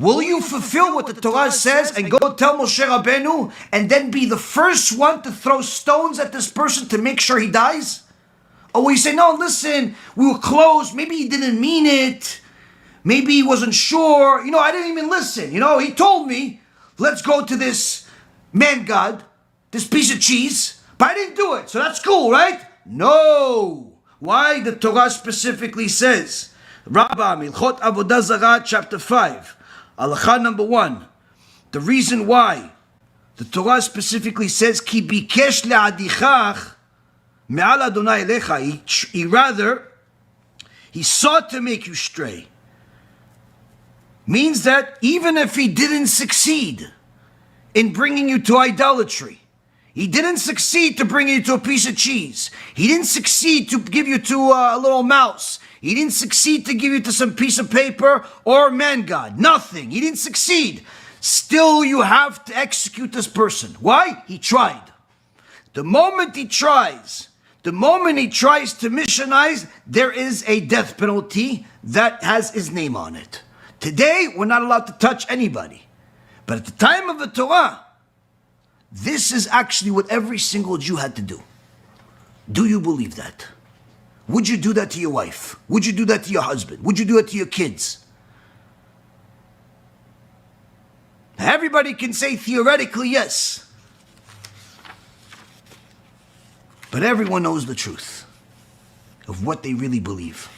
Will you fulfill what the Torah says and go tell Moshe Rabbeinu and then be the first one to throw stones at this person to make sure he dies? Or will you say, no, listen, we were close, maybe he didn't mean it, maybe he wasn't sure, I didn't even listen, he told me, let's go to this man god, this piece of cheese, but I didn't do it, so that's cool, right? No. Why? The Torah specifically says, Rambam, Hilchot Avodah Zara, chapter 5, Halacha number 1. The reason why the Torah specifically says, Ki bikesh le'adichach me'al Adonai elecha, he sought to make you stray. Means that even if he didn't succeed in bringing you to idolatry, he didn't succeed to bring you to a piece of cheese, he didn't succeed to give you to a little mouse, he didn't succeed to give you to some piece of paper or man god, nothing, he didn't succeed. Still you have to execute this person. Why? He tried. The moment he tries to missionize, there is a death penalty that has his name on it. Today, we're not allowed to touch anybody. But at the time of the Torah, this is actually what every single Jew had to do. Do you believe that? Would you do that to your wife? Would you do that to your husband? Would you do it to your kids? Everybody can say theoretically yes. But everyone knows the truth of what they really believe.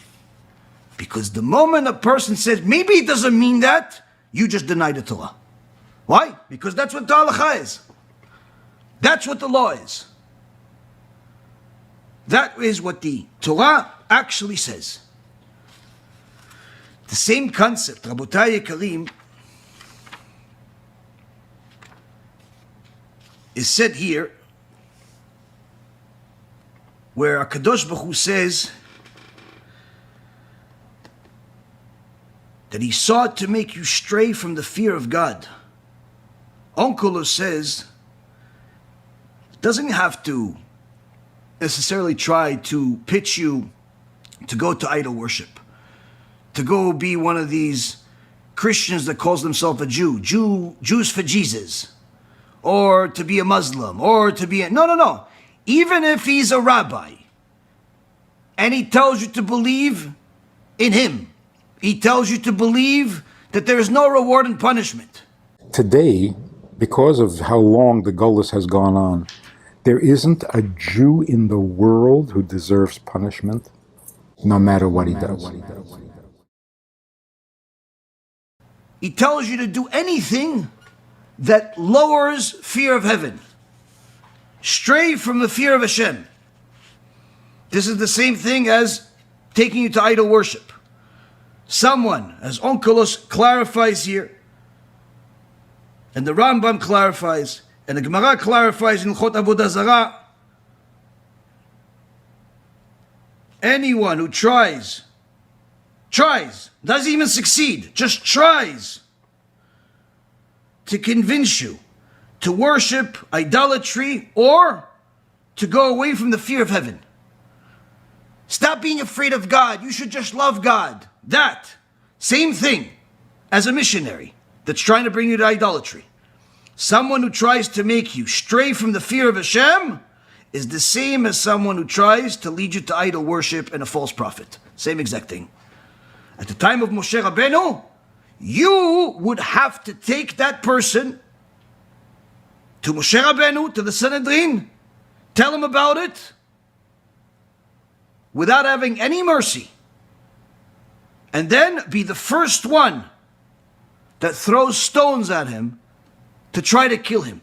Because the moment a person says, maybe it doesn't mean that, you just deny the Torah. Why? Because that's what the halacha is. That's what the law is. That is what the Torah actually says. The same concept, Rabotai Yekarim, is said here, where HaKadosh Baruch Hu says that he sought to make you stray from the fear of God. Onkelos says, doesn't have to necessarily try to pitch you to go to idol worship, to go be one of these Christians that calls themselves a Jew, Jews for Jesus, or to be a Muslim, or to be a... No. Even if he's a rabbi, and he tells you to believe in him, he tells you to believe that there is no reward and punishment. Today, because of how long the Golus has gone on, there isn't a Jew in the world who deserves punishment, no matter what he does. He tells you to do anything that lowers fear of heaven. Stray from the fear of Hashem. This is the same thing as taking you to idol worship. Someone, as Onkelos clarifies here, and the Rambam clarifies, and the Gemara clarifies in Hilchot Avodah Zara, anyone who tries, doesn't even succeed, just tries to convince you to worship idolatry or to go away from the fear of heaven. Stop being afraid of God. You should just love God. That same thing as a missionary that's trying to bring you to idolatry. Someone who tries to make you stray from the fear of Hashem is the same as someone who tries to lead you to idol worship and a false prophet. Same exact thing. At the time of Moshe Rabbeinu, you would have to take that person to Moshe Rabbeinu, to the Sanhedrin, tell him about it, without having any mercy, and then be the first one that throws stones at him to try to kill him.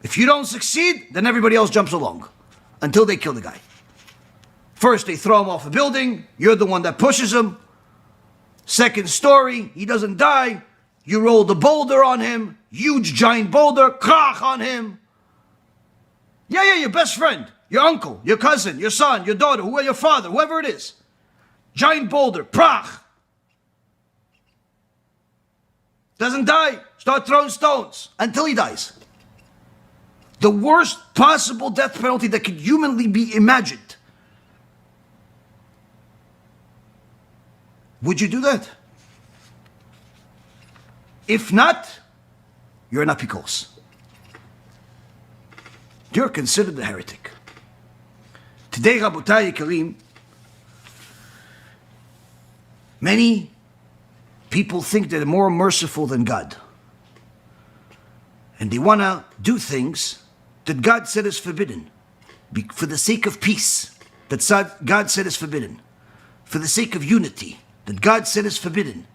If you don't succeed, then everybody else jumps along until they kill the guy. First, they throw him off a building, you're the one that pushes him. Second story, he doesn't die, you roll the boulder on him, huge giant boulder, krach on him. Yeah, your best friend, your uncle, your cousin, your son, your daughter, your father, whoever it is. Giant boulder, prach. Doesn't die, start throwing stones until he dies. The worst possible death penalty that could humanly be imagined. Would you do that? If not, you're an apikos. You're considered a heretic. Today, Rabotai Yikarim, many people think that they're more merciful than God. And they want to do things that God said is forbidden. For the sake of peace, that God said is forbidden. For the sake of unity, that God said is forbidden.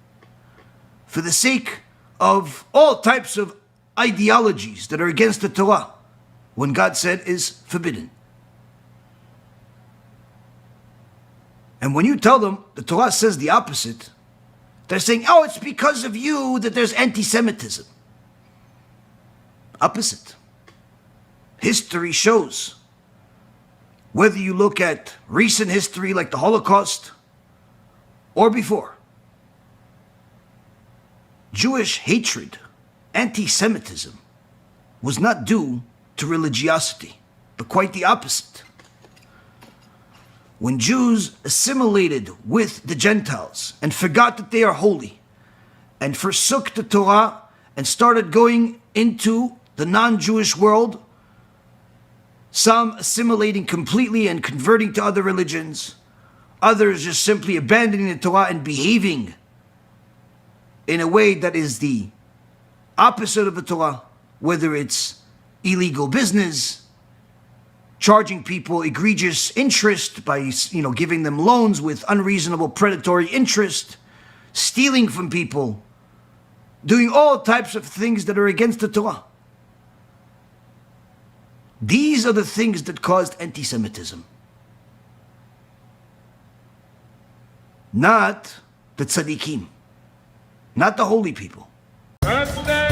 For the sake of all types of ideologies that are against the Torah, when God said is forbidden. And when you tell them the Torah says the opposite, they're saying, oh, it's because of you that there's anti-Semitism. Opposite. History shows, whether you look at recent history like the Holocaust or before, Jewish hatred, anti-Semitism, was not due to religiosity, but quite the opposite. When Jews assimilated with the Gentiles and forgot that they are holy, and forsook the Torah and started going into the non-Jewish world, some assimilating completely and converting to other religions, others just simply abandoning the Torah and behaving in a way that is the opposite of the Torah, whether it's illegal business, charging people egregious interest by, giving them loans with unreasonable predatory interest, stealing from people, doing all types of things that are against the Torah. These are the things that caused anti-Semitism. Not the tzaddikim, not the holy people. Astray!